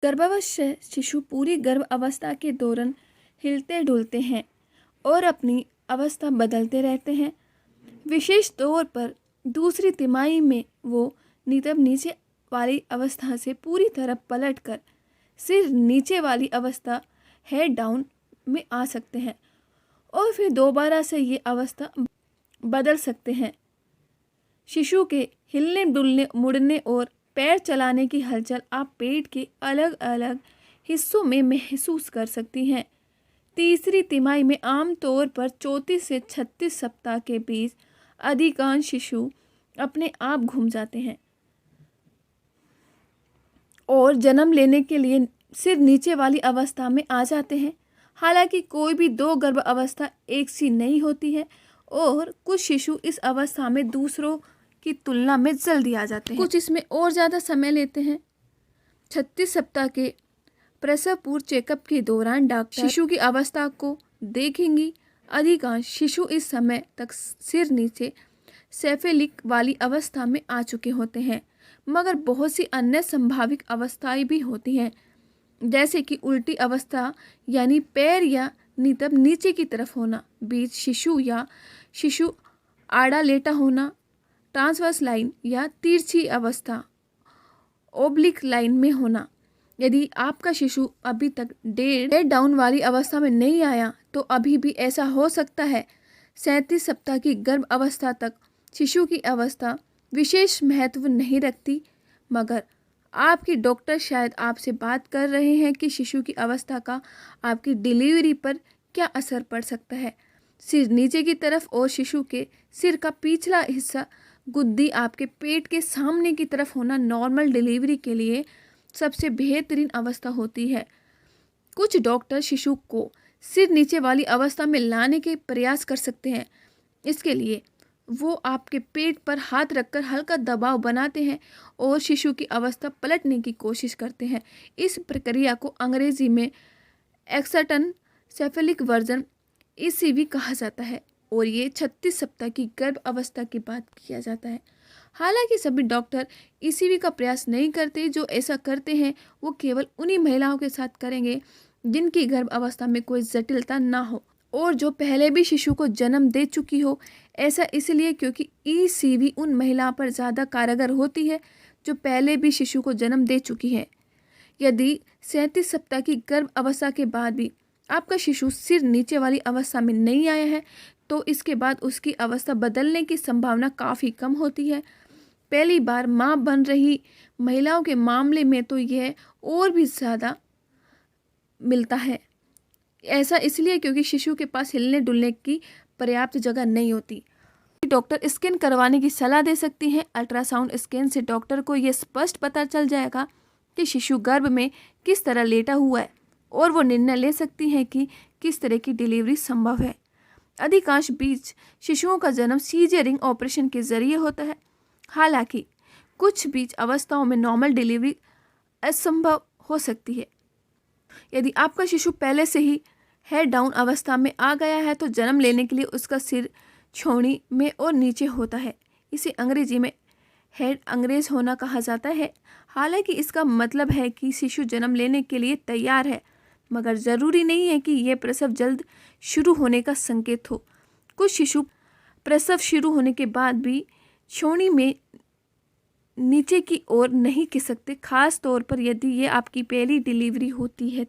गर्भावस्थ शिशु पूरी गर्भ अवस्था के दौरान हिलते डुलते हैं और अपनी अवस्था बदलते रहते हैं। विशेष तौर पर दूसरी तिमाही में वो नितंब नीचे वाली अवस्था से पूरी तरह पलटकर सिर नीचे वाली अवस्था हेड डाउन में आ सकते हैं और फिर दोबारा से ये अवस्था बदल सकते हैं। शिशु के हिलने डुलने मुड़ने और पैर चलाने की हलचल आप पेट के अलग अलग हिस्सों में महसूस कर सकती हैं। तीसरी तिमाही में आमतौर पर 34 से 36 सप्ताह के बीच अधिकांश शिशु अपने आप घूम जाते हैं और जन्म लेने के लिए सिर नीचे वाली अवस्था में आ जाते हैं। हालांकि कोई भी दो गर्भ अवस्था एक सी नहीं होती है और कुछ शिशु इस अवस्था में दूसरों की तुलना में जल्दी आ जाते हैं, कुछ इसमें और ज़्यादा समय लेते हैं। 36 सप्ताह के प्रसव पूर्व चेकअप के दौरान डॉक्टर शिशु की अवस्था को देखेंगी। अधिकांश शिशु इस समय तक सिर नीचे सेफेलिक वाली अवस्था में आ चुके होते हैं, मगर बहुत सी अन्य संभावित अवस्थाएं भी होती हैं, जैसे कि उल्टी अवस्था यानी पैर या नितंब नीचे की तरफ होना, बीच शिशु या शिशु आड़ा लेटा होना, ट्रांसवर्स लाइन या तिरछी अवस्था ओब्लिक लाइन में होना। यदि आपका शिशु अभी तक हेड डाउन वाली अवस्था में नहीं आया तो अभी भी ऐसा हो सकता है। 37 सप्ताह की गर्भ अवस्था तक शिशु की अवस्था विशेष महत्व नहीं रखती, मगर आपकी डॉक्टर शायद आपसे बात कर रहे हैं कि शिशु की अवस्था का आपकी डिलीवरी पर क्या असर पड़ सकता है। सिर नीचे की तरफ और शिशु के सिर का पिछला हिस्सा गुद्दी आपके पेट के सामने की तरफ होना नॉर्मल डिलीवरी के लिए सबसे बेहतरीन अवस्था होती है। कुछ डॉक्टर शिशु को सिर नीचे वाली अवस्था में लाने के प्रयास कर सकते हैं। इसके लिए वो आपके पेट पर हाथ रखकर हल्का दबाव बनाते हैं और शिशु की अवस्था पलटने की कोशिश करते हैं। इस प्रक्रिया को अंग्रेजी में एक्सटर्नल सेफेलिक वर्जन ECV कहा जाता है और ये 36 सप्ताह की गर्भ अवस्था के बाद किया जाता है। हालांकि सभी डॉक्टर ECV का प्रयास नहीं करते। जो ऐसा करते हैं वो केवल उन्हीं महिलाओं के साथ करेंगे जिनकी गर्भ अवस्था में कोई जटिलता ना हो और जो पहले भी शिशु को जन्म दे चुकी हो। ऐसा इसलिए क्योंकि ECV उन महिलाओं पर ज़्यादा कारगर होती है जो पहले भी शिशु को जन्म दे चुकी है। यदि 37 सप्ताह की गर्भ अवस्था के बाद भी आपका शिशु सिर नीचे वाली अवस्था में नहीं आया है तो इसके बाद उसकी अवस्था बदलने की संभावना काफ़ी कम होती है। पहली बार माँ बन रही महिलाओं के मामले में तो यह और भी ज़्यादा मिलता है। ऐसा इसलिए क्योंकि शिशु के पास हिलने डुलने की पर्याप्त जगह नहीं होती। डॉक्टर स्कैन करवाने की सलाह दे सकती हैं। अल्ट्रासाउंड स्कैन से डॉक्टर को यह स्पष्ट पता चल जाएगा कि शिशु गर्भ में किस तरह लेटा हुआ है और वो निर्णय ले सकती हैं कि किस तरह की डिलीवरी संभव है। अधिकांश बीच शिशुओं का जन्म सीजरिंग ऑपरेशन के जरिए होता है। हालांकि कुछ बीच अवस्थाओं में नॉर्मल डिलीवरी असंभव हो सकती है। यदि आपका शिशु पहले से ही हेड डाउन अवस्था में आ गया है तो जन्म लेने के लिए उसका सिर छोड़ी में और नीचे होता है। इसे अंग्रेजी में हेड अंग्रेज होना कहा जाता है। हालांकि इसका मतलब है कि शिशु जन्म लेने के लिए तैयार है, मगर ज़रूरी नहीं है कि यह प्रसव जल्द शुरू होने का संकेत हो। कुछ शिशु प्रसव शुरू होने के बाद भी छोड़ी में नीचे की ओर नहीं खिसकते, खास तौर पर यदि ये आपकी पहली डिलीवरी होती है